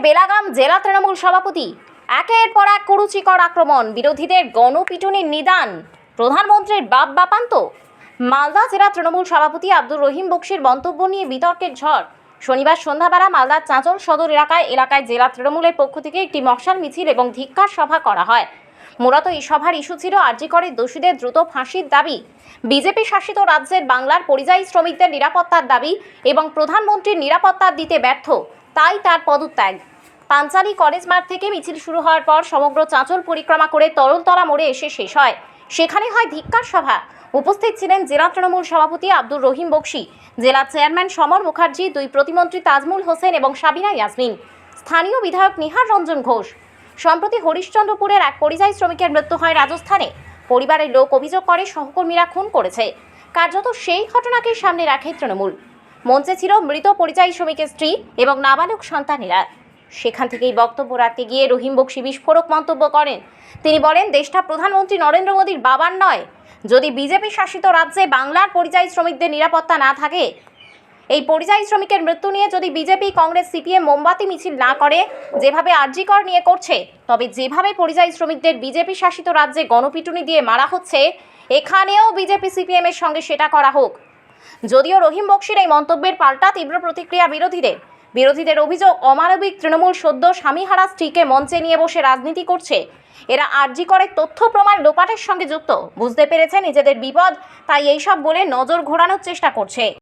বেলাগাম জেলা তৃণমূল সভাপতি। একের পর এক কুরুচিকর আক্রমণ, বিরোধীদের গণপিটুনির নিদান, প্রধানমন্ত্রীর বাপ বাপান্ত। মালদা জেলা তৃণমূল সভাপতি আব্দুর রহিম বক্সির মন্তব্য নিয়ে বিতর্কের ঝড়। শনিবার সন্ধ্যাবেলা মালদার চাঁচল সদর এলাকায় জেলা তৃণমূলের পক্ষ থেকে একটি মশাল মিছিল এবং ধিক্কার সভা করা হয়। মূলত এই সভার ইস্যু ছিল আরজি করের দোষীদের দ্রুত ফাঁসির দাবি, বিজেপি শাসিত রাজ্যের বাংলার পরিযায়ী শ্রমিকদের নিরাপত্তার দাবি এবং প্রধানমন্ত্রীর নিরাপত্তা দিতে ব্যর্থ, তাই তার পদত্যাগ। পাঞ্চালী কলেজ মাঠ থেকে মিছিল শুরু হওয়ার পর সমগ্র চাঁচল পরিক্রমা করে তরলতলা মোড়ে এসে শেষ হয়। সেখানে হয় ধিক্কার সভা। উপস্থিত ছিলেন জেলা তৃণমূল সভাপতি আব্দুর রহিম বক্সি, জেলা চেয়ারম্যান সমর মুখার্জি, দুই প্রতিমন্ত্রী তাজমুল হোসেন এবং সাবিনা ইয়াসমিন, স্থানীয় বিধায়ক নিহার রঞ্জন ঘোষ। সম্প্রতি হরিশ্চন্দ্রপুরের এক পরিযায়ী শ্রমিকের মৃত্যু হয় রাজস্থানে। পরিবারের লোক অভিযোগ করে সহকর্মীরা খুন করেছে। কার্যত সেই ঘটনাকে সামনে রাখে তৃণমূল। মঞ্চে ছিল মৃত পরিযায়ী শ্রমিকের স্ত্রী এবং নাবালক সন্তানেরা। সেখান থেকেই বক্তব্য রাখতে গিয়ে রহিম বক্সি বিস্ফোরক মন্তব্য করেন। তিনি বলেন, দেশটা প্রধানমন্ত্রী নরেন্দ্র মোদীর বাবার নয়। যদি বিজেপি শাসিত রাজ্যে বাংলার পরিযায়ী শ্রমিকদের নিরাপত্তা না থাকে, এই পরিযায়ী শ্রমিকের মৃত্যু নিয়ে যদি বিজেপি, কংগ্রেস, সিপিএম মোমবাতি মিছিল না করে, যেভাবে আরজি কর নিয়ে করছে, তবে যেভাবে পরিযায়ী শ্রমিকদের বিজেপি শাসিত রাজ্যে গণপিটুনি দিয়ে মারা হচ্ছে, এখানেও বিজেপি সিপিএমের সঙ্গে সেটা করা হোক। যদিও রহিম বক্সির এই মন্তব্যের পাল্টা তীব্র প্রতিক্রিয়া বিরোধীদের অভিযোগ, অমানবিক তৃণমূল সদ্য স্বামীহারা স্ত্রীকে মঞ্চে নিয়ে বসে রাজনীতি করছে। এরা আরজি করের তথ্য প্রমাণ লোপাটের সঙ্গে যুক্ত। বুঝতে পেরেছে নিজেদের বিপদ, তাই এইসব বলে নজর ঘোরানোর চেষ্টা করছে।